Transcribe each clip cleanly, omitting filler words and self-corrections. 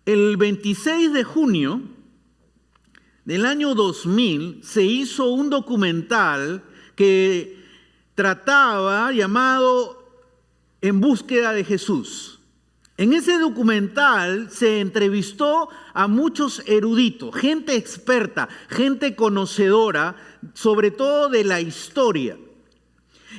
El 26 de junio del año 2000 se hizo un documental que llamado En búsqueda de Jesús. En ese documental se entrevistó a muchos eruditos, gente experta, gente conocedora, sobre todo de la historia.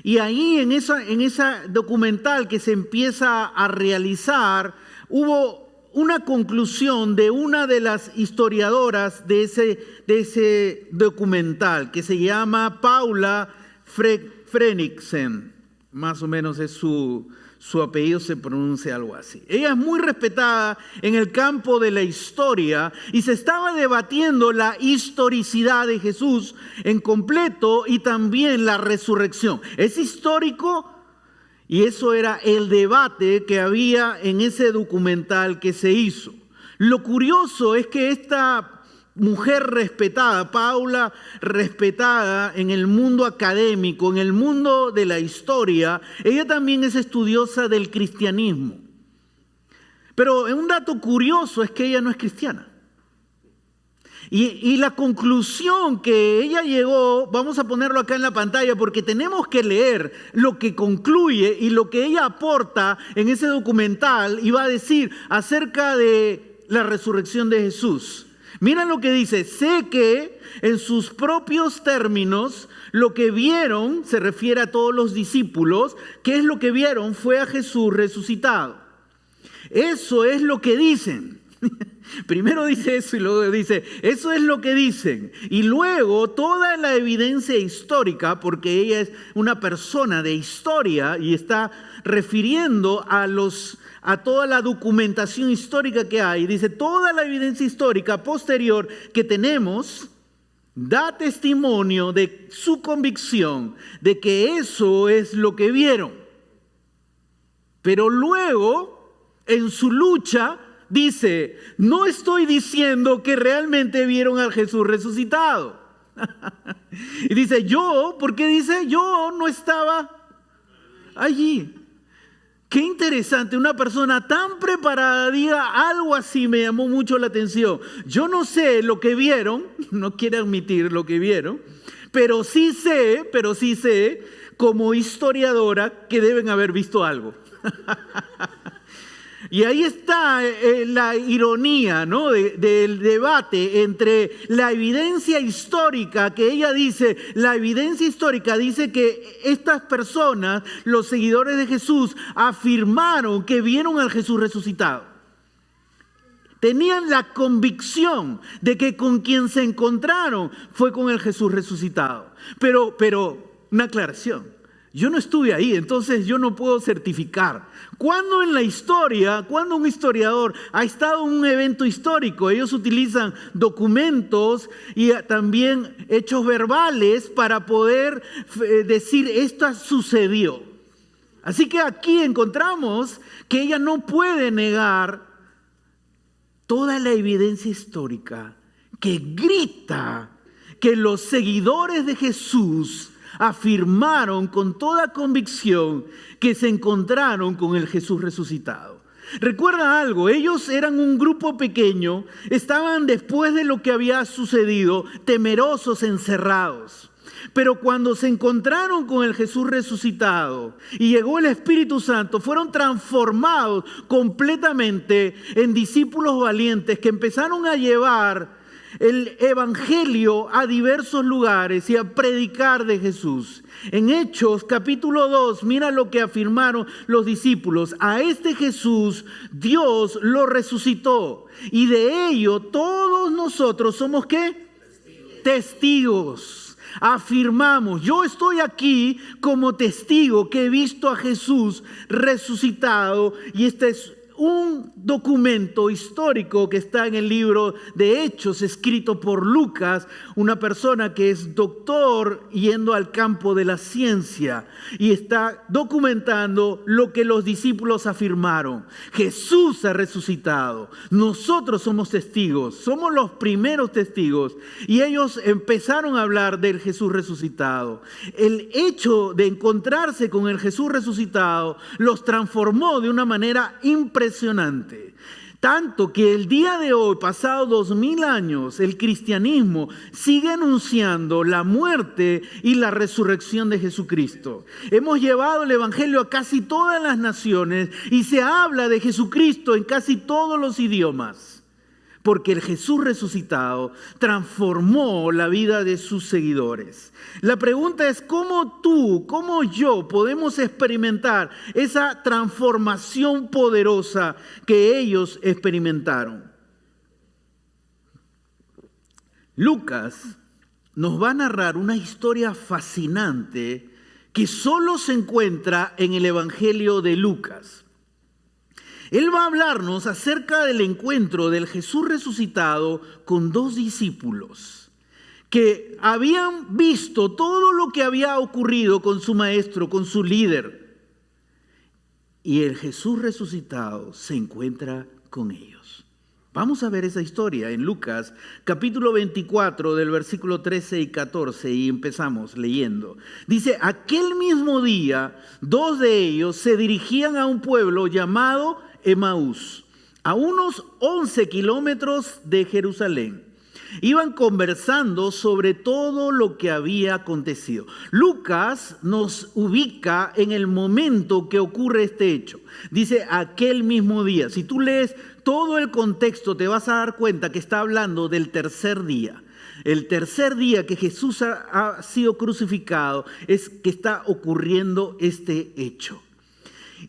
Y ahí en esa documental que se empieza a realizar, hubo una conclusión de una de las historiadoras de ese documental, que se llama Paula Fredriksen. Más o menos es su apellido, se pronuncia algo así. Ella es muy respetada en el campo de la historia y se estaba debatiendo la historicidad de Jesús en completo y también la resurrección. ¿Es histórico? Y eso era el debate que había en ese documental que se hizo. Lo curioso es que esta mujer respetada, Paula, respetada en el mundo académico, en el mundo de la historia, ella también es estudiosa del cristianismo. Pero un dato curioso es que ella no es cristiana. Y la conclusión que ella llegó, vamos a ponerlo acá en la pantalla porque tenemos que leer lo que concluye y lo que ella aporta en ese documental y va a decir acerca de la resurrección de Jesús. Mira lo que dice: sé que en sus propios términos lo que vieron, se refiere a todos los discípulos, ¿qué es lo que vieron? Fue a Jesús resucitado. Eso es lo que dicen. Primero dice eso y luego dice, eso es lo que dicen. Y luego toda la evidencia histórica, porque ella es una persona de historia y está refiriendo a toda la documentación histórica que hay. Dice, toda la evidencia histórica posterior que tenemos da testimonio de su convicción de que eso es lo que vieron. Pero luego, en su lucha, dice, no estoy diciendo que realmente vieron al Jesús resucitado. Y dice, ¿por qué dice? Yo no estaba allí. Qué interesante, una persona tan preparada diga algo así, me llamó mucho la atención. Yo no sé lo que vieron, no quiere admitir lo que vieron, pero sí sé como historiadora que deben haber visto algo. Y ahí está la ironía, ¿no? del debate entre la evidencia histórica que ella dice. La evidencia histórica dice que estas personas, los seguidores de Jesús, afirmaron que vieron al Jesús resucitado. Tenían la convicción de que con quien se encontraron fue con el Jesús resucitado. Pero una aclaración. Yo no estuve ahí, entonces yo no puedo certificar. ¿Cuándo en la historia, cuando un historiador ha estado en un evento histórico? Ellos utilizan documentos y también hechos verbales para poder decir esto sucedió. Así que aquí encontramos que ella no puede negar toda la evidencia histórica que grita que los seguidores de Jesús afirmaron con toda convicción que se encontraron con el Jesús resucitado. Recuerda algo, ellos eran un grupo pequeño, estaban después de lo que había sucedido, temerosos, encerrados. Pero cuando se encontraron con el Jesús resucitado y llegó el Espíritu Santo, fueron transformados completamente en discípulos valientes que empezaron a llevar el evangelio a diversos lugares y a predicar de Jesús. En Hechos capítulo 2, mira lo que afirmaron los discípulos: a este Jesús Dios lo resucitó y de ello todos nosotros somos ¿qué? Testigos. Afirmamos, yo estoy aquí como testigo que he visto a Jesús resucitado, y este es un documento histórico que está en el libro de Hechos, escrito por Lucas, una persona que es doctor yendo al campo de la ciencia, y está documentando lo que los discípulos afirmaron. Jesús ha resucitado. Nosotros somos testigos, somos los primeros testigos, y ellos empezaron a hablar del Jesús resucitado. El hecho de encontrarse con el Jesús resucitado los transformó de una manera impresionante. Tanto que el día de hoy, pasado 2000 años, el cristianismo sigue anunciando la muerte y la resurrección de Jesucristo. Hemos llevado el evangelio a casi todas las naciones y se habla de Jesucristo en casi todos los idiomas. Porque el Jesús resucitado transformó la vida de sus seguidores. La pregunta es, ¿cómo tú, cómo yo podemos experimentar esa transformación poderosa que ellos experimentaron? Lucas nos va a narrar una historia fascinante que solo se encuentra en el Evangelio de Lucas. Él va a hablarnos acerca del encuentro del Jesús resucitado con dos discípulos que habían visto todo lo que había ocurrido con su maestro, con su líder. Y el Jesús resucitado se encuentra con ellos. Vamos a ver esa historia en Lucas, capítulo 24, del versículo 13 y 14, y empezamos leyendo. Dice, aquel mismo día, dos de ellos se dirigían a un pueblo llamado Emaús, a unos 11 kilómetros de Jerusalén. Iban conversando sobre todo lo que había acontecido. Lucas nos ubica en el momento que ocurre este hecho. Dice aquel mismo día. Si tú lees todo el contexto, te vas a dar cuenta que está hablando del tercer día. El tercer día que Jesús ha sido crucificado es que está ocurriendo este hecho.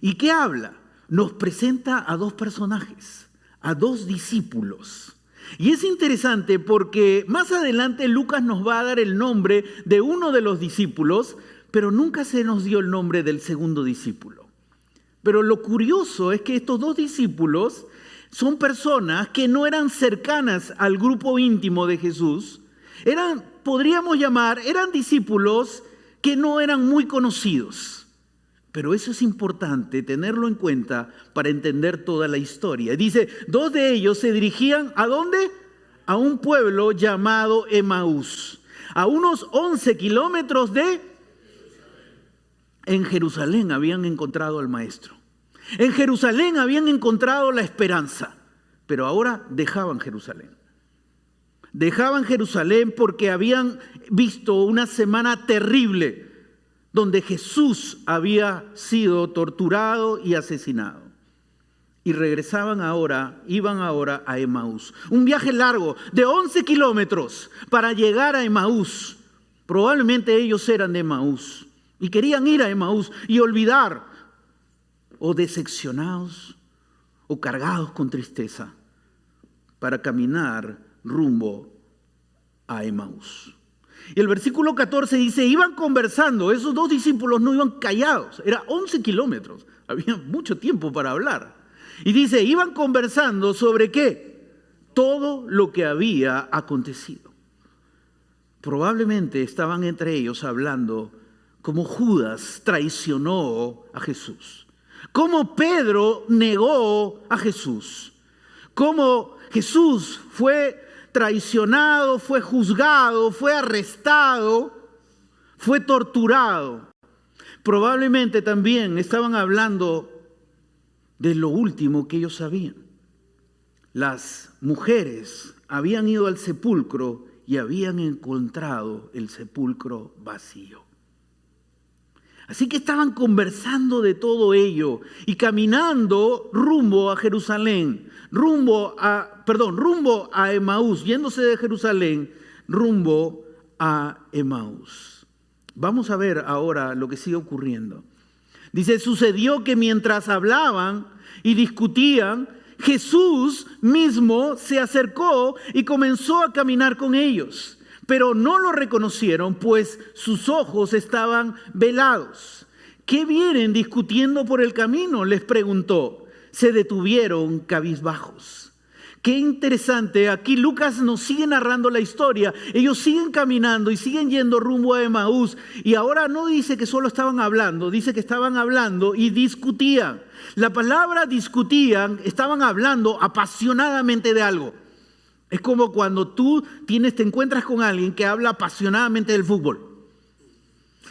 ¿Y qué habla? Nos presenta a dos personajes, a dos discípulos. Y es interesante porque más adelante Lucas nos va a dar el nombre de uno de los discípulos, pero nunca se nos dio el nombre del segundo discípulo. Pero lo curioso es que estos dos discípulos son personas que no eran cercanas al grupo íntimo de Jesús. Eran discípulos que no eran muy conocidos. Pero eso es importante tenerlo en cuenta para entender toda la historia. Dice, dos de ellos se dirigían ¿a dónde? A un pueblo llamado Emaús, a unos 11 kilómetros de... En Jerusalén habían encontrado al maestro. En Jerusalén habían encontrado la esperanza. Pero ahora dejaban Jerusalén. Dejaban Jerusalén porque habían visto una semana terrible donde Jesús había sido torturado y asesinado. Y iban ahora a Emaús. Un viaje largo de 11 kilómetros para llegar a Emaús. Probablemente ellos eran de Emaús y querían ir a Emaús y olvidar, o decepcionados o cargados con tristeza, para caminar rumbo a Emaús. Y el versículo 14 dice, iban conversando, esos dos discípulos no iban callados, era 11 kilómetros, había mucho tiempo para hablar. Y dice, iban conversando sobre ¿qué? Todo lo que había acontecido. Probablemente estaban entre ellos hablando cómo Judas traicionó a Jesús, cómo Pedro negó a Jesús, cómo Jesús fue traicionado, fue juzgado, fue arrestado, fue torturado. Probablemente también estaban hablando de lo último que ellos sabían. Las mujeres habían ido al sepulcro y habían encontrado el sepulcro vacío. Así que estaban conversando de todo ello y caminando rumbo a Jerusalén, rumbo a Emaús, yéndose de Jerusalén, rumbo a Emaús. Vamos a ver ahora lo que sigue ocurriendo. Dice, sucedió que mientras hablaban y discutían, Jesús mismo se acercó y comenzó a caminar con ellos. Pero no lo reconocieron, pues sus ojos estaban velados. ¿Qué vienen discutiendo por el camino?, les preguntó. Se detuvieron cabizbajos. Qué interesante, aquí Lucas nos sigue narrando la historia. Ellos siguen caminando y siguen yendo rumbo a Emaús. Y ahora no dice que solo estaban hablando, dice que estaban hablando y discutían. La palabra discutían, estaban hablando apasionadamente de algo. Es como cuando tú te encuentras con alguien que habla apasionadamente del fútbol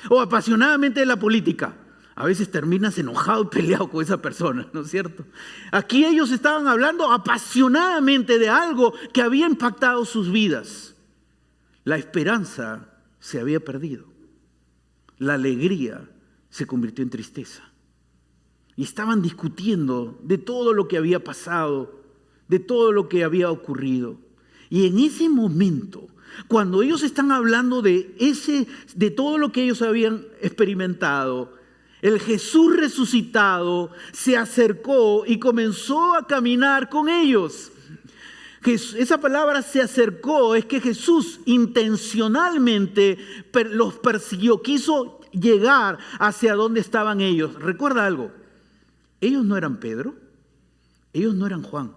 o apasionadamente de la política. a veces terminas enojado y peleado con esa persona, ¿no es cierto? Aquí ellos estaban hablando apasionadamente de algo que había impactado sus vidas. La esperanza se había perdido. La alegría se convirtió en tristeza. Y estaban discutiendo de todo lo que había pasado, de todo lo que había ocurrido. Y en ese momento, cuando ellos están hablando de todo lo que ellos habían experimentado, el Jesús resucitado se acercó y comenzó a caminar con ellos. Esa palabra se acercó, es que Jesús intencionalmente los persiguió, quiso llegar hacia donde estaban ellos. Recuerda algo, ellos no eran Pedro, ellos no eran Juan,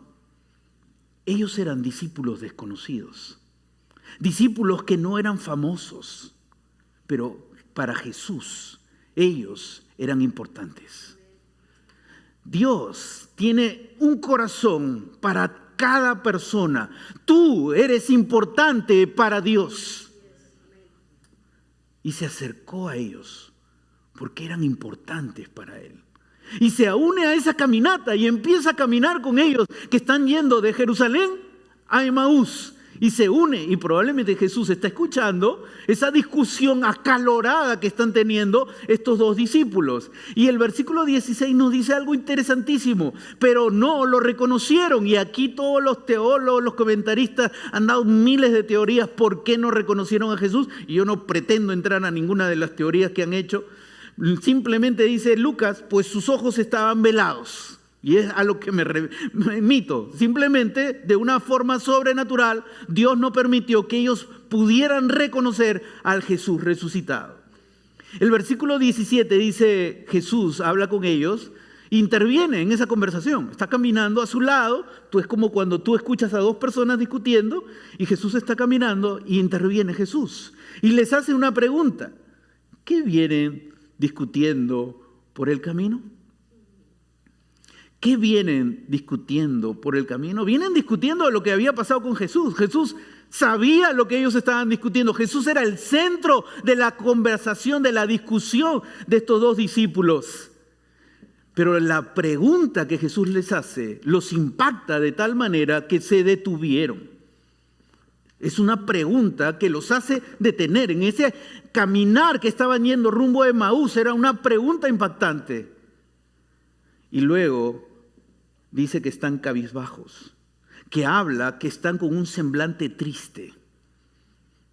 ellos eran discípulos desconocidos, discípulos que no eran famosos, pero para Jesús ellos eran importantes. Dios tiene un corazón para cada persona. Tú eres importante para Dios. Y se acercó a ellos porque eran importantes para Él. Y se une a esa caminata y empieza a caminar con ellos que están yendo de Jerusalén a Emaús. Y se une, y probablemente Jesús está escuchando esa discusión acalorada que están teniendo estos dos discípulos. Y el versículo 16 nos dice algo interesantísimo, pero no lo reconocieron. Y aquí todos los teólogos, los comentaristas han dado miles de teorías por qué no reconocieron a Jesús. Y yo no pretendo entrar a ninguna de las teorías que han hecho. Simplemente dice Lucas, pues sus ojos estaban velados. Y es a lo que me remito. Simplemente, de una forma sobrenatural, Dios no permitió que ellos pudieran reconocer al Jesús resucitado. El versículo 17 dice, Jesús habla con ellos, interviene en esa conversación. Está caminando a su lado. Es como cuando tú escuchas a dos personas discutiendo y Jesús está caminando y interviene Jesús. Y les hace una pregunta. ¿Qué vienen discutiendo por el camino? ¿Qué vienen discutiendo por el camino? Vienen discutiendo lo que había pasado con Jesús. Jesús sabía lo que ellos estaban discutiendo. Jesús era el centro de la conversación, de la discusión de estos dos discípulos. Pero la pregunta que Jesús les hace los impacta de tal manera que se detuvieron. Es una pregunta que los hace detener. En ese caminar que estaban yendo rumbo a Emaús era una pregunta impactante. Y luego dice que están cabizbajos, que habla que están con un semblante triste.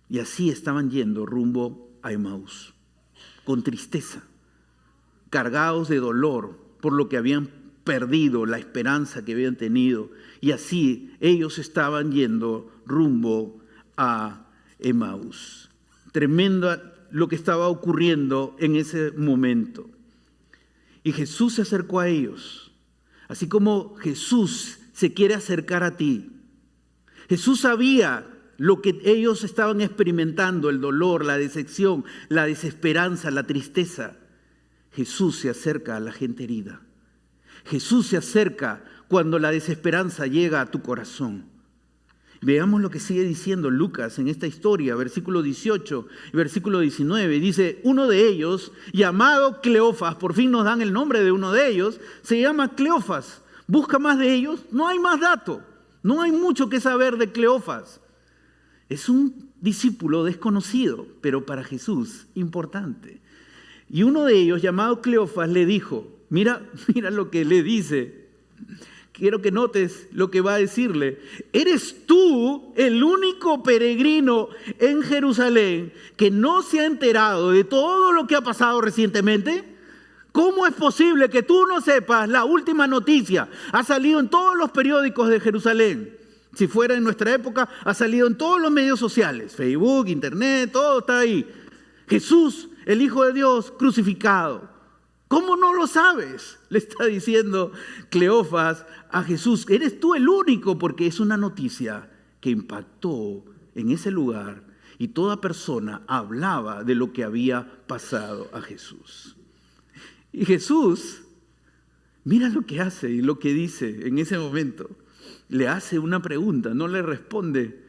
Y así estaban yendo rumbo a Emaús, con tristeza, cargados de dolor por lo que habían perdido, la esperanza que habían tenido. Y así ellos estaban yendo rumbo a Emaús. Tremendo lo que estaba ocurriendo en ese momento. Y Jesús se acercó a ellos. Así como Jesús se quiere acercar a ti. Jesús sabía lo que ellos estaban experimentando, el dolor, la decepción, la desesperanza, la tristeza. Jesús se acerca a la gente herida. Jesús se acerca cuando la desesperanza llega a tu corazón. Veamos lo que sigue diciendo Lucas en esta historia, versículo 18 y versículo 19. Dice, uno de ellos, llamado Cleofas, por fin nos dan el nombre de uno de ellos, se llama Cleofas. Busca más de ellos, no hay más dato, no hay mucho que saber de Cleofas. Es un discípulo desconocido, pero para Jesús importante. Y uno de ellos, llamado Cleofas, le dijo, mira lo que le dice. Quiero que notes lo que va a decirle. ¿Eres tú el único peregrino en Jerusalén que no se ha enterado de todo lo que ha pasado recientemente? ¿Cómo es posible que tú no sepas la última noticia? Ha salido en todos los periódicos de Jerusalén. Si fuera en nuestra época, ha salido en todos los medios sociales. Facebook, Internet, todo está ahí. Jesús, el Hijo de Dios, crucificado. ¿Cómo no lo sabes? Le está diciendo Cleofas a Jesús. Eres tú el único, porque es una noticia que impactó en ese lugar y toda persona hablaba de lo que había pasado a Jesús. Y Jesús, mira lo que hace y lo que dice en ese momento. Le hace una pregunta, no le responde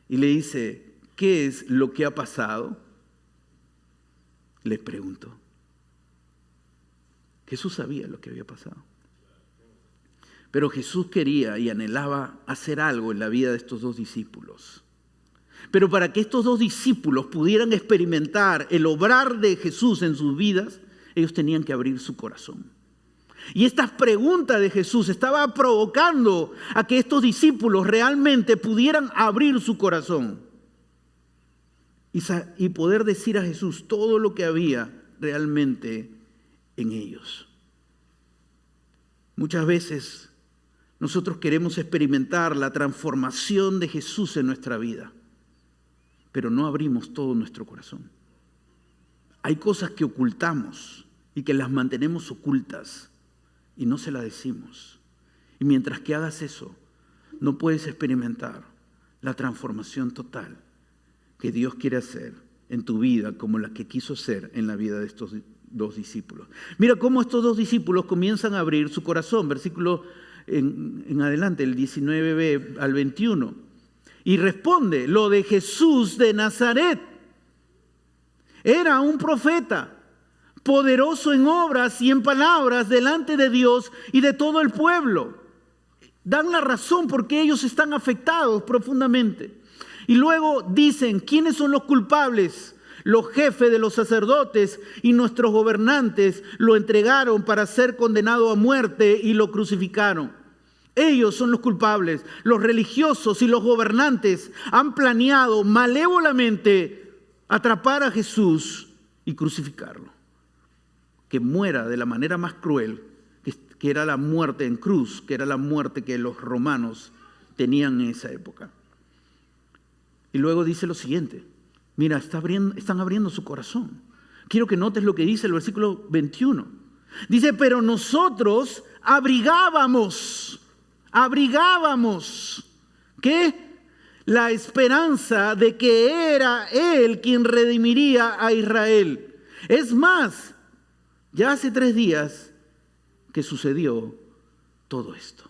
y le dice, ¿qué es lo que ha pasado? Le preguntó. Jesús sabía lo que había pasado. Pero Jesús quería y anhelaba hacer algo en la vida de estos dos discípulos. Pero para que estos dos discípulos pudieran experimentar el obrar de Jesús en sus vidas, ellos tenían que abrir su corazón. Y esta pregunta de Jesús estaba provocando a que estos realmente pudieran abrir su corazón y poder decir a Jesús todo lo que había realmente en ellos. Muchas veces nosotros queremos experimentar la transformación de Jesús en nuestra vida, pero no abrimos todo nuestro corazón. Hay cosas que ocultamos y que las mantenemos ocultas y no se las decimos. Y mientras que hagas eso, no puedes experimentar la transformación total que Dios quiere hacer en tu vida, como la que quiso hacer en la vida de estos dos discípulos. Mira cómo estos dos discípulos comienzan a abrir su corazón. Versículo en adelante, el 19b al 21. Y responde: lo de Jesús de Nazaret. Era un profeta, poderoso en obras y en palabras delante de Dios y de todo el pueblo. Dan la razón porque ellos están afectados profundamente. Y luego dicen: ¿quiénes son los culpables? Los jefes de los sacerdotes y nuestros gobernantes lo entregaron para ser condenado a muerte y lo crucificaron. Ellos son los culpables. Los religiosos y los gobernantes han planeado malévolamente atrapar a Jesús y crucificarlo. Que muera de la manera más cruel, que era la muerte en cruz, que era la muerte que los romanos tenían en esa época. Y luego dice lo siguiente: mira, están abriendo su corazón. Quiero que notes lo que dice el versículo 21. Dice: pero nosotros abrigábamos, ¿qué? La esperanza de que era Él quien redimiría a Israel. Es más, ya hace 3 días que sucedió todo esto.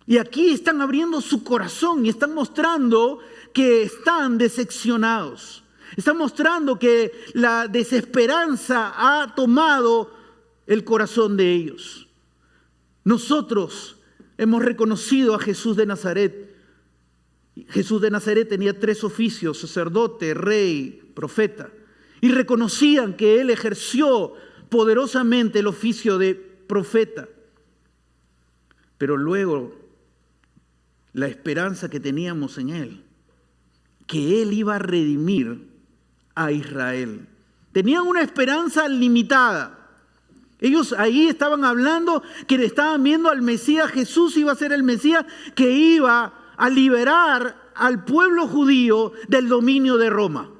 Y aquí están abriendo su corazón y están mostrando que están decepcionados. Están mostrando que la desesperanza ha tomado el corazón de ellos. Nosotros hemos reconocido a Jesús de Nazaret. Jesús de Nazaret tenía 3 oficios: sacerdote, rey, profeta. Y reconocían que Él ejerció poderosamente el oficio de profeta. Pero luego, la esperanza que teníamos en Él, que Él iba a redimir a Israel. Tenían una esperanza limitada. Ellos ahí estaban hablando que estaban viendo al Mesías. Jesús iba a ser el Mesías que iba a liberar al pueblo judío del dominio de Roma.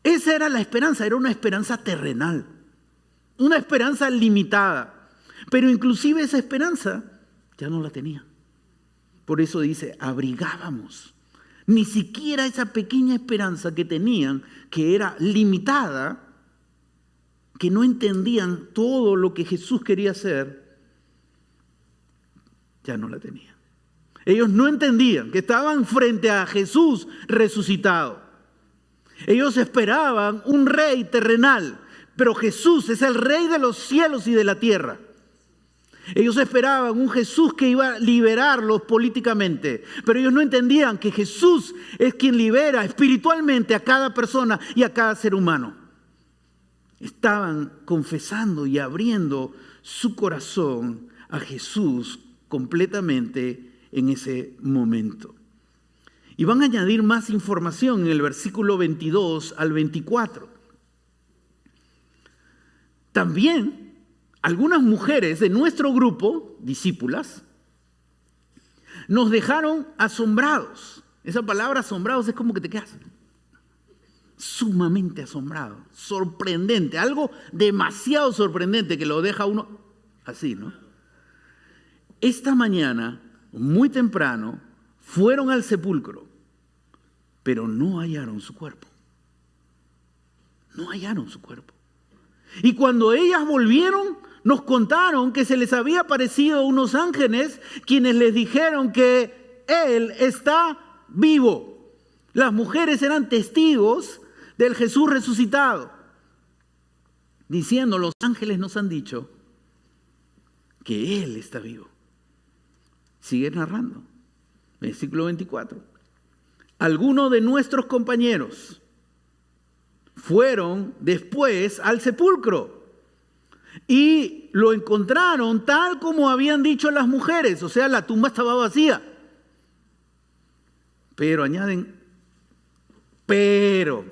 Esa era la esperanza, era una esperanza terrenal, una esperanza limitada. Pero inclusive esa esperanza ya no la tenía. Por eso dice: abrigábamos. Ni siquiera esa pequeña esperanza que tenían, que era limitada, que no entendían todo lo que Jesús quería hacer, ya no la tenían. Ellos no entendían que estaban frente a Jesús resucitado. Ellos esperaban un rey terrenal, pero Jesús es el rey de los cielos y de la tierra. Ellos esperaban un Jesús que iba a liberarlos políticamente, pero ellos no entendían que Jesús es quien libera espiritualmente a cada persona y a cada ser humano. Estaban confesando y abriendo su corazón a Jesús completamente en ese momento. Y van a añadir más información en el versículo 22 al 24. También algunas mujeres de nuestro grupo, discípulas, nos dejaron asombrados. Esa palabra asombrados es como que te quedas sumamente asombrado, sorprendente, algo demasiado sorprendente que lo deja uno así, ¿no? Esta mañana, muy temprano, fueron al sepulcro, pero no hallaron su cuerpo. No hallaron su cuerpo. Y cuando ellas volvieron, nos contaron que se les había aparecido unos ángeles quienes les dijeron que Él está vivo. Las mujeres eran testigos del Jesús resucitado, diciendo: los ángeles nos han dicho que Él está vivo. Sigue narrando. Versículo 24. Algunos de nuestros compañeros fueron después al sepulcro y lo encontraron tal como habían dicho las mujeres, o sea, la tumba estaba vacía. Pero añaden, pero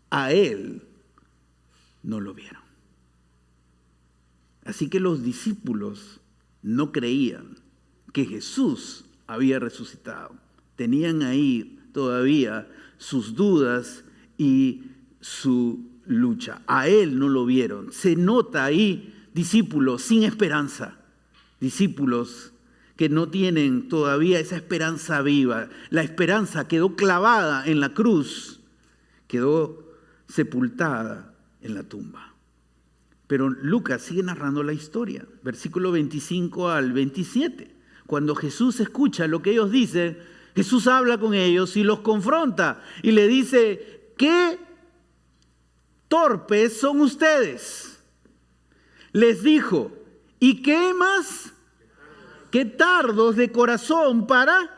a Él no lo vieron. Así que los discípulos no creían que Jesús había resucitado. Tenían ahí todavía sus dudas y su lucha. A Él no lo vieron. Se nota ahí discípulos sin esperanza. Discípulos que no tienen todavía esa esperanza viva. La esperanza quedó clavada en la cruz, quedó sepultada en la tumba. Pero Lucas sigue narrando la historia, versículo 25 al 27. Cuando Jesús escucha lo que ellos dicen, Jesús habla con ellos y los confronta y le dice, ¿qué torpes son ustedes? Les dijo, ¿y qué más? ¿Qué tardos de corazón para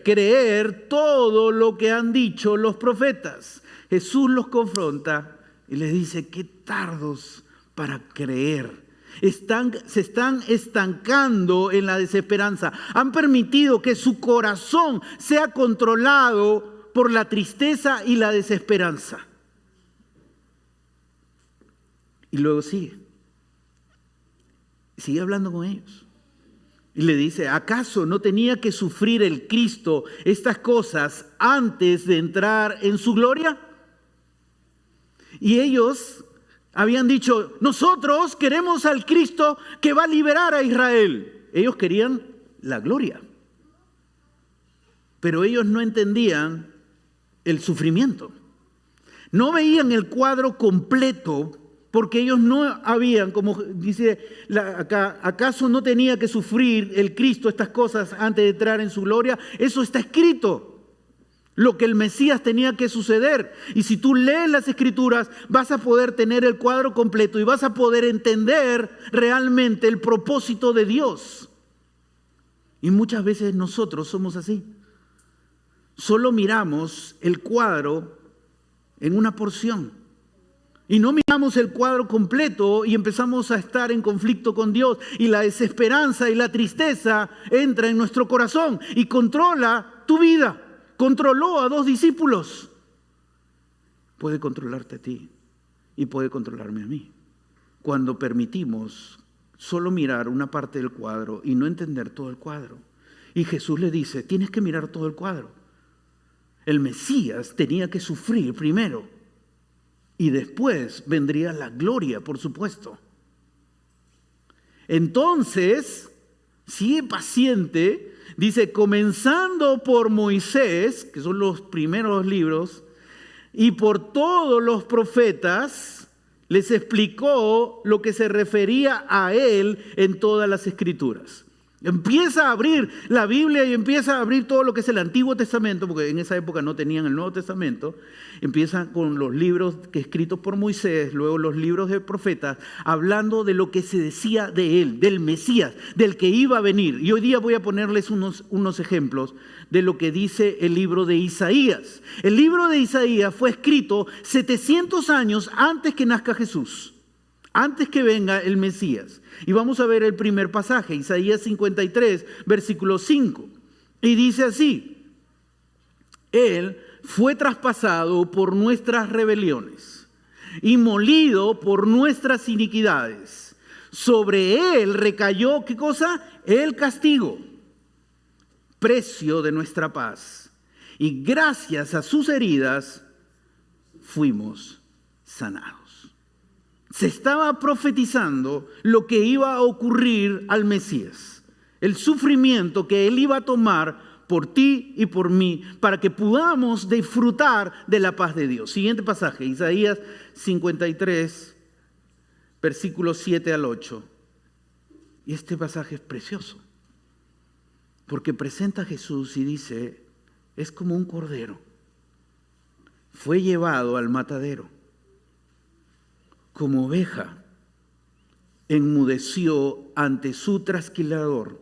creer todo lo que han dicho los profetas? Jesús los confronta y les dice, ¿qué tardos para creer? Se están estancando en la desesperanza. Han permitido que su corazón sea controlado por la tristeza y la desesperanza. Y luego sigue hablando con ellos. Y le dice, ¿acaso no tenía que sufrir el Cristo estas cosas antes de entrar en su gloria? Y ellos habían dicho, nosotros queremos al Cristo que va a liberar a Israel. Ellos querían la gloria. Pero ellos no entendían el sufrimiento. No veían el cuadro completo porque ellos no habían, como dice acá, ¿acaso no tenía que sufrir el Cristo estas cosas antes de entrar en su gloria? Eso está escrito. Lo que el Mesías tenía que suceder. Y si tú lees las Escrituras, vas a poder tener el cuadro completo y vas a poder entender realmente el propósito de Dios. Y muchas veces nosotros somos así. Solo miramos el cuadro en una porción. Y no miramos el cuadro completo y empezamos a estar en conflicto con Dios. Y la desesperanza y la tristeza entra en nuestro corazón y controla tu vida. Controló a 2 discípulos. Puede controlarte a ti y puede controlarme a mí. Cuando permitimos solo mirar una parte del cuadro y no entender todo el cuadro. Y Jesús le dice, tienes que mirar todo el cuadro. El Mesías tenía que sufrir primero y después vendría la gloria, por supuesto. Entonces, sigue paciente. Dice, comenzando por Moisés, que son los primeros libros, y por todos los profetas, les explicó lo que se refería a él en todas las Escrituras. Empieza a abrir la Biblia y empieza a abrir todo lo que es el Antiguo Testamento, porque en esa época no tenían el Nuevo Testamento. Empieza con los libros escritos por Moisés, luego los libros de profetas, hablando de lo que se decía de él, del Mesías, del que iba a venir. Y hoy día voy a ponerles unos ejemplos de lo que dice el libro de Isaías. El libro de Isaías fue escrito 700 años antes que nazca Jesús. Antes que venga el Mesías. Y vamos a ver el primer pasaje, Isaías 53, versículo 5. Y dice así, Él fue traspasado por nuestras rebeliones y molido por nuestras iniquidades. Sobre Él recayó, ¿qué cosa? El castigo, precio de nuestra paz. Y gracias a sus heridas fuimos sanados. Se estaba profetizando lo que iba a ocurrir al Mesías. El sufrimiento que Él iba a tomar por ti y por mí, para que podamos disfrutar de la paz de Dios. Siguiente pasaje, Isaías 53, versículos 7 al 8. Y este pasaje es precioso, porque presenta a Jesús y dice, es como un cordero. Fue llevado al matadero. Como oveja enmudeció ante su trasquilador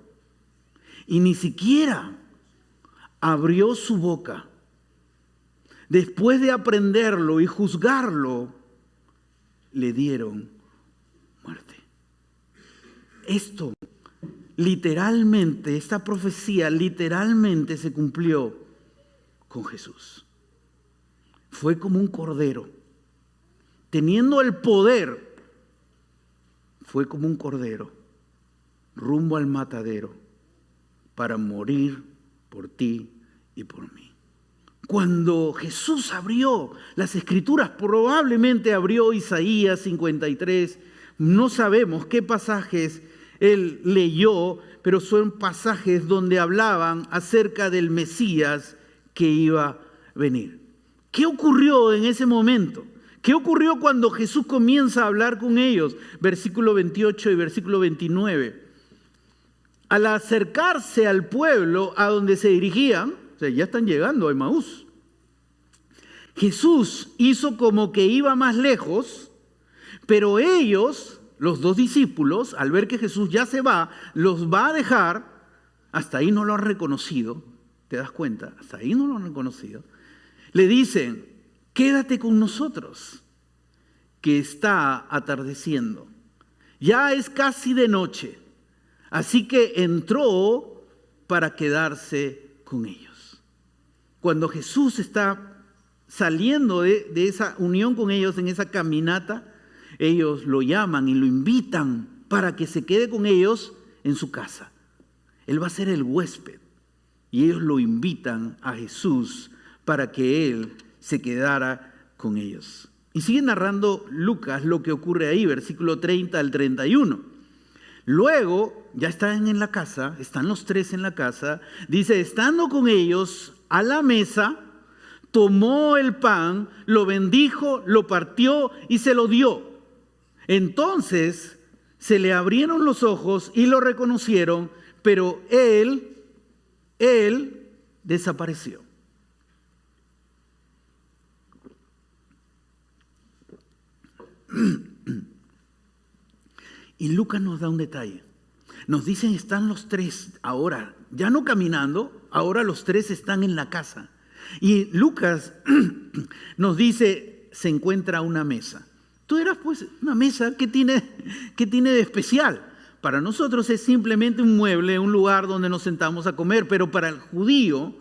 y ni siquiera abrió su boca. Después de aprenderlo y juzgarlo, le dieron muerte. Esto literalmente, esta profecía literalmente se cumplió con Jesús. Fue como un cordero. Teniendo el poder, fue como un cordero rumbo al matadero para morir por ti y por mí. Cuando Jesús abrió las Escrituras, probablemente abrió Isaías 53, no sabemos qué pasajes él leyó, pero son pasajes donde hablaban acerca del Mesías que iba a venir. ¿Qué ocurrió en ese momento? ¿Qué ocurrió cuando Jesús comienza a hablar con ellos? Versículo 28 y versículo 29. Al acercarse al pueblo a donde se dirigían, o sea, ya están llegando a Emaús, Jesús hizo como que iba más lejos, pero ellos, los dos discípulos, al ver que Jesús ya se va, los va a dejar. Hasta ahí no lo han reconocido, ¿te das cuenta? Hasta ahí no lo han reconocido. Le dicen: quédate con nosotros, que está atardeciendo. Ya es casi de noche. Así que entró para quedarse con ellos. Cuando Jesús está saliendo de esa unión con ellos, en esa caminata, ellos lo llaman y lo invitan para que se quede con ellos en su casa. Él va a ser el huésped. Y ellos lo invitan a Jesús para que Él se quedara con ellos. Y sigue narrando Lucas lo que ocurre ahí, versículo 30 al 31. Luego, ya están en la casa, están los tres en la casa, dice: estando con ellos a la mesa, tomó el pan, lo bendijo, lo partió y se lo dio. Entonces se le abrieron los ojos y lo reconocieron, pero él desapareció. Y Lucas nos da un detalle. Nos dicen: están los tres ahora, ya no caminando, ahora los tres están en la casa. Y Lucas nos dice: se encuentra una mesa. Tú dirás, pues, una mesa, ¿qué tiene de especial? Para nosotros es simplemente un mueble, un lugar donde nos sentamos a comer, pero para el judío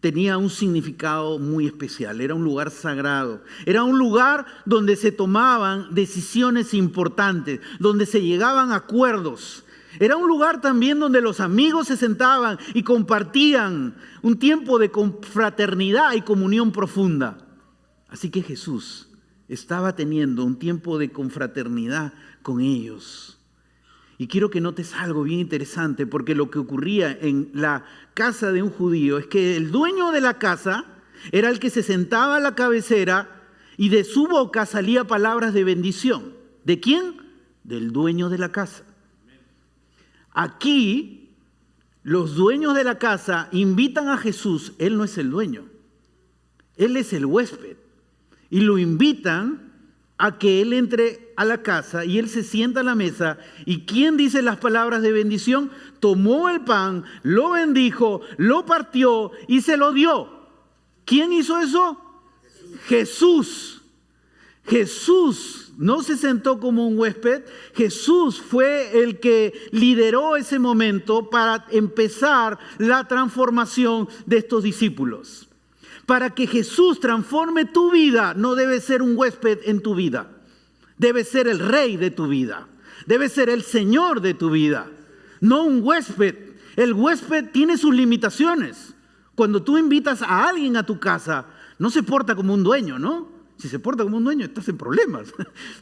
tenía un significado muy especial. Era un lugar sagrado. Era un lugar donde se tomaban decisiones importantes, donde se llegaban a acuerdos. Era un lugar también donde los amigos se sentaban y compartían un tiempo de confraternidad y comunión profunda. Así que Jesús estaba teniendo un tiempo de confraternidad con ellos. Y quiero que notes algo bien interesante, porque lo que ocurría en la casa de un judío es que el dueño de la casa era el que se sentaba a la cabecera y de su boca salía palabras de bendición. ¿De quién? Del dueño de la casa. Aquí, los dueños de la casa invitan a Jesús. Él no es el dueño, él es el huésped. Y lo invitan a que él entre a la casa y él se sienta a la mesa. ¿Y quién dice las palabras de bendición? Tomó el pan, lo bendijo, lo partió y se lo dio. ¿Quién hizo eso? Jesús. Jesús no se sentó como un huésped. Jesús fue el que lideró ese momento para empezar la transformación de estos discípulos. Para que Jesús transforme tu vida, no debe ser un huésped en tu vida. Debe ser el rey de tu vida. Debe ser el Señor de tu vida. No un huésped. El huésped tiene sus limitaciones. Cuando tú invitas a alguien a tu casa, no se porta como un dueño, ¿no? Si se porta como un dueño, estás en problemas.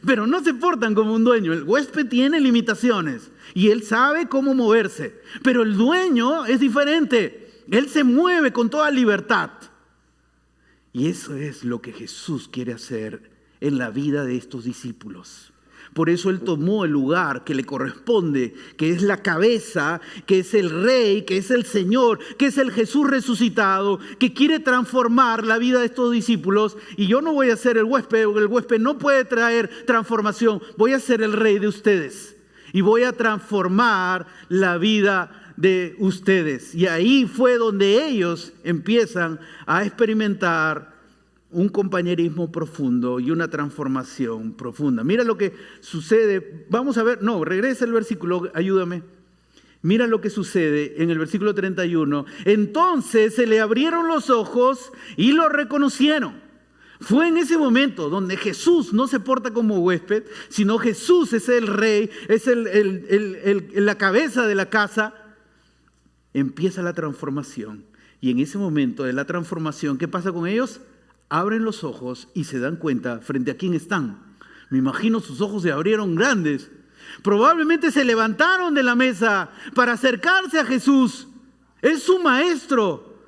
Pero no se portan como un dueño. El huésped tiene limitaciones y él sabe cómo moverse. Pero el dueño es diferente. Él se mueve con toda libertad. Y eso es lo que Jesús quiere hacer en la vida de estos discípulos. Por eso Él tomó el lugar que le corresponde, que es la cabeza, que es el Rey, que es el Señor, que es el Jesús resucitado, que quiere transformar la vida de estos discípulos. Y yo no voy a ser el huésped, porque el huésped no puede traer transformación. Voy a ser el Rey de ustedes. y voy a transformar la vida de ustedes. Y ahí fue donde ellos empiezan a experimentar un compañerismo profundo y una transformación profunda. Mira lo que sucede. Vamos a ver, regresa el versículo, ayúdame. Mira lo que sucede en el versículo 31. Entonces se le abrieron los ojos y lo reconocieron. Fue en ese momento donde Jesús no se porta como huésped, sino Jesús es el rey, es la cabeza de la casa. Empieza la transformación. Y en ese momento de la transformación, ¿qué pasa con ellos? Abren los ojos y se dan cuenta frente a quién están. Me imagino sus ojos se abrieron grandes. Probablemente se levantaron de la mesa para acercarse a Jesús. Es su maestro.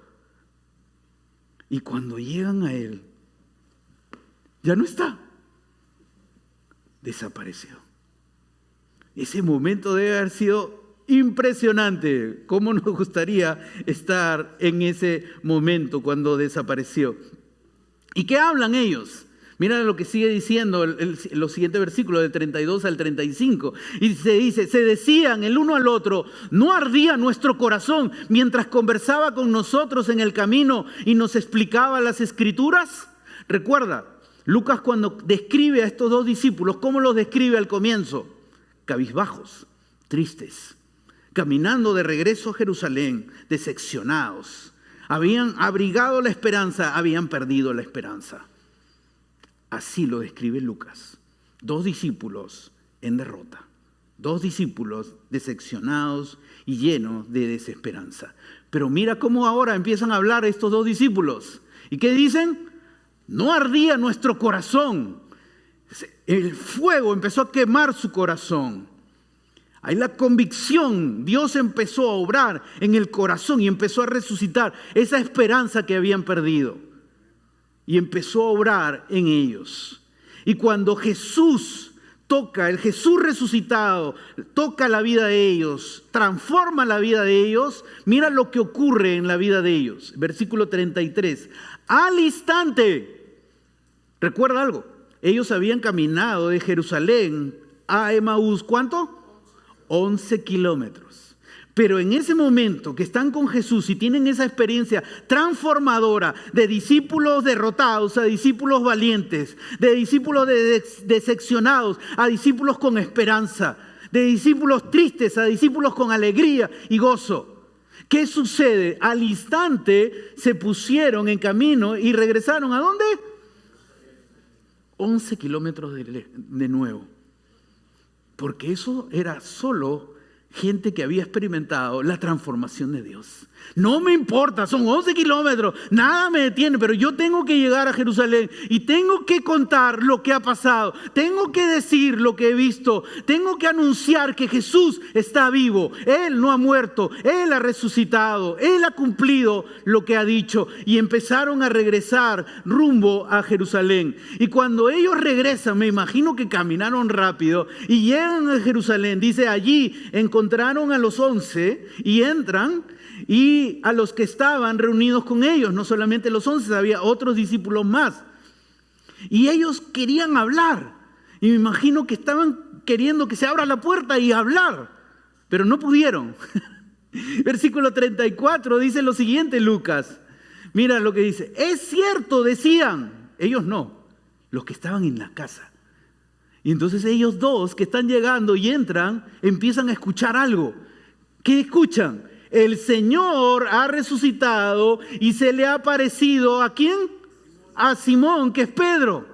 Y cuando llegan a él, ya no está. Desapareció. Ese momento debe haber sido impresionante. ¿Cómo nos gustaría estar en ese momento cuando desapareció? ¿Y qué hablan ellos? Mira lo que sigue diciendo los siguientes versículos, del 32 al 35. Y se dice, se decían el uno al otro, ¿no ardía nuestro corazón mientras conversaba con nosotros en el camino y nos explicaba las Escrituras? Recuerda, Lucas cuando describe a estos dos discípulos, ¿cómo los describe al comienzo? Cabizbajos, tristes, caminando de regreso a Jerusalén, decepcionados. Habían abrigado la esperanza, habían perdido la esperanza. Así lo describe Lucas. Dos discípulos en derrota. Dos discípulos decepcionados y llenos de desesperanza. Pero mira cómo ahora empiezan a hablar estos dos discípulos. ¿Y qué dicen? No ardía nuestro corazón. El fuego empezó a quemar su corazón. Hay la convicción. Dios empezó a obrar en el corazón y empezó a resucitar esa esperanza que habían perdido. Y empezó a obrar en ellos. Y cuando Jesús toca, el Jesús resucitado, toca la vida de ellos, transforma la vida de ellos, mira lo que ocurre en la vida de ellos. Versículo 33. Al instante, recuerda algo, ellos habían caminado de Jerusalén a Emaús, ¿cuánto? 11 kilómetros. Pero en ese momento que están con Jesús y tienen esa experiencia transformadora de discípulos derrotados a discípulos valientes, de discípulos decepcionados a discípulos con esperanza, de discípulos tristes a discípulos con alegría y gozo. ¿Qué sucede? Al instante se pusieron en camino y regresaron. ¿A dónde? 11 kilómetros de nuevo. Porque eso era solo gente que había experimentado la transformación de Dios. No me importa, son 11 kilómetros, nada me detiene, pero yo tengo que llegar a Jerusalén y tengo que contar lo que ha pasado, tengo que decir lo que he visto, tengo que anunciar que Jesús está vivo, Él no ha muerto, Él ha resucitado, Él ha cumplido lo que ha dicho. Y empezaron a regresar rumbo a Jerusalén. Y cuando ellos regresan, me imagino que caminaron rápido y llegan a Jerusalén, dice, allí encontraron a los 11 y entran. Y a los que estaban reunidos con ellos, no solamente los 11, había otros discípulos más. Y ellos querían hablar. Y me imagino que estaban queriendo que se abra la puerta y hablar, pero no pudieron. Versículo 34 dice lo siguiente, Lucas. Mira lo que dice. Es cierto, decían. Ellos no, los que estaban en la casa. Y entonces ellos dos que están llegando y entran, empiezan a escuchar algo. ¿Qué escuchan? El Señor ha resucitado y se le ha aparecido ¿a quién? A Simón, que es Pedro.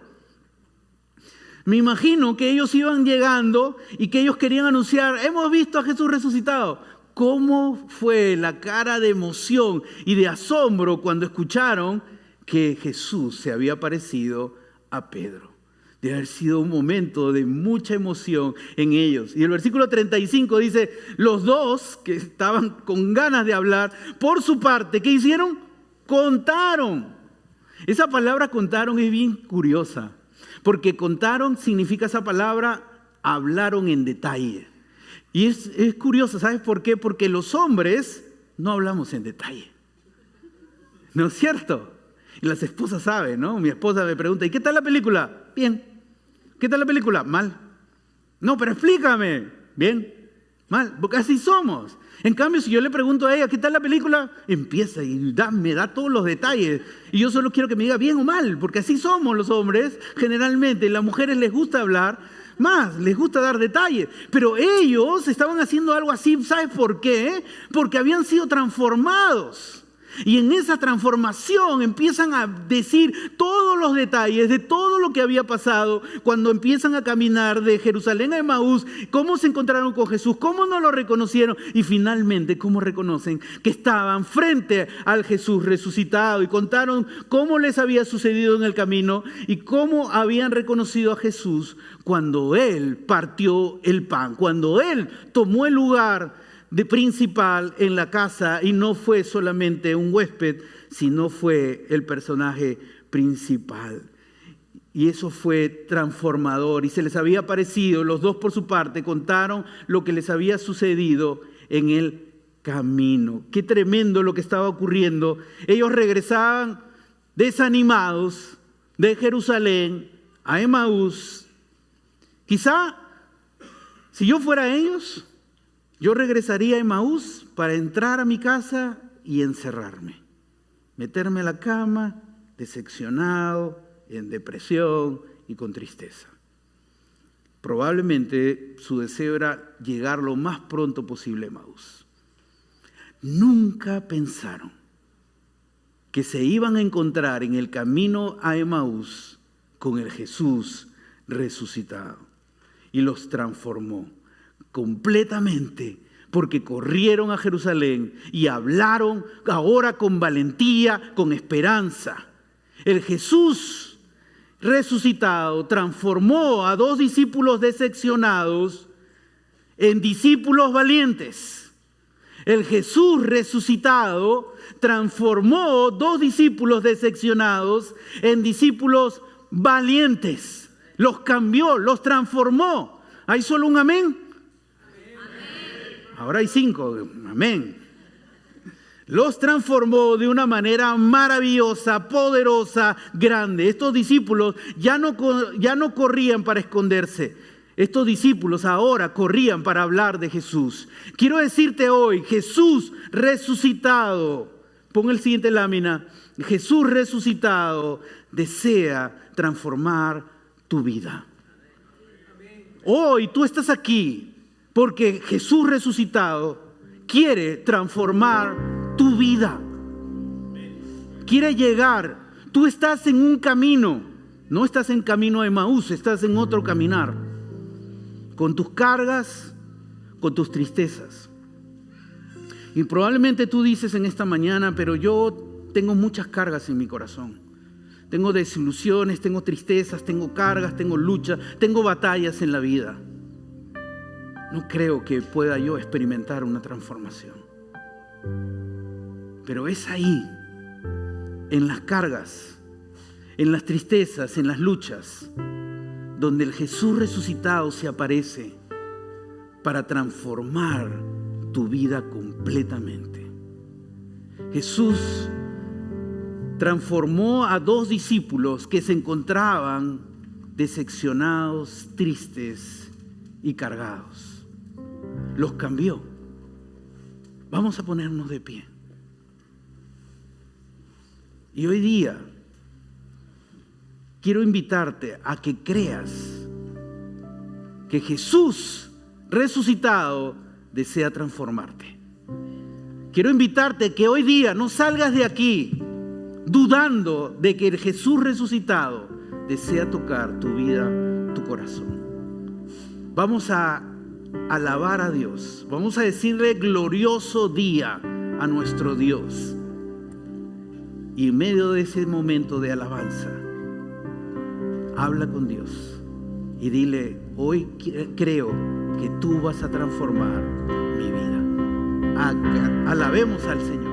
Me imagino que ellos iban llegando y que ellos querían anunciar, hemos visto a Jesús resucitado. ¿Cómo fue la cara de emoción y de asombro cuando escucharon que Jesús se había aparecido a Pedro? Debe haber sido un momento de mucha emoción en ellos. Y el versículo 35 dice, los dos que estaban con ganas de hablar, por su parte, ¿qué hicieron? Contaron. Esa palabra contaron es bien curiosa, porque contaron significa esa palabra, hablaron en detalle. Y es curioso, ¿sabes por qué? Porque los hombres no hablamos en detalle. ¿No es cierto? Y las esposas saben, ¿no? Mi esposa me pregunta, ¿y qué tal la película? Bien. ¿Qué tal la película? Mal. No, pero explícame. ¿Bien? Mal, porque así somos. En cambio, si yo le pregunto a ella, ¿qué tal la película? Empieza y me da todos los detalles. Y yo solo quiero que me diga bien o mal, porque así somos los hombres, generalmente. Las mujeres les gusta hablar más, les gusta dar detalles. Pero ellos estaban haciendo algo así, ¿sabes por qué? Porque habían sido transformados. Y en esa transformación empiezan a decir todos los detalles de todo lo que había pasado cuando empiezan a caminar de Jerusalén a Emaús, cómo se encontraron con Jesús, cómo no lo reconocieron y finalmente cómo reconocen que estaban frente al Jesús resucitado y contaron cómo les había sucedido en el camino y cómo habían reconocido a Jesús cuando Él partió el pan, cuando Él tomó el lugar de principal en la casa y no fue solamente un huésped, sino fue el personaje principal. Y eso fue transformador y se les había parecido, los dos por su parte contaron lo que les había sucedido en el camino. Qué tremendo lo que estaba ocurriendo. Ellos regresaban desanimados de Jerusalén a Emaús. Quizá si yo fuera ellos, yo regresaría a Emaús para entrar a mi casa y encerrarme. Meterme a la cama, decepcionado, en depresión y con tristeza. Probablemente su deseo era llegar lo más pronto posible a Emaús. Nunca pensaron que se iban a encontrar en el camino a Emaús con el Jesús resucitado. Y los transformó completamente, porque corrieron a Jerusalén y hablaron ahora con valentía, con esperanza. El Jesús resucitado transformó a 2 discípulos decepcionados en discípulos valientes. El Jesús resucitado transformó 2 discípulos decepcionados en discípulos valientes. Los cambió, los transformó. ¿Hay solo un amén? Ahora hay 5, amén. Los transformó de una manera maravillosa, poderosa, grande. Estos discípulos ya no corrían para esconderse. Estos discípulos ahora corrían para hablar de Jesús. Quiero decirte hoy, Jesús resucitado, pon el siguiente lámina, Jesús resucitado desea transformar tu vida. Hoy tú estás aquí porque Jesús resucitado quiere transformar tu vida. Quiere llegar. Tú estás en un camino. No estás en camino a Emaús, estás en otro caminar. Con tus cargas, con tus tristezas. Y probablemente tú dices en esta mañana, pero yo tengo muchas cargas en mi corazón. Tengo desilusiones, tengo tristezas, tengo cargas, tengo luchas, tengo batallas en la vida. No creo que pueda yo experimentar una transformación. Pero es ahí, en las cargas, en las tristezas, en las luchas, donde el Jesús resucitado se aparece para transformar tu vida completamente. Jesús transformó a 2 discípulos que se encontraban decepcionados, tristes y cargados. Los cambió. Vamos a ponernos de pie. Y hoy día quiero invitarte a que creas que Jesús resucitado desea transformarte. Quiero invitarte a que hoy día no salgas de aquí dudando de que el Jesús resucitado desea tocar tu vida, tu corazón. Vamos a alabar a Dios. Vamos a decirle glorioso día a nuestro Dios. Y en medio de ese momento de alabanza, habla con Dios y dile, hoy creo que tú vas a transformar mi vida. Alabemos al Señor.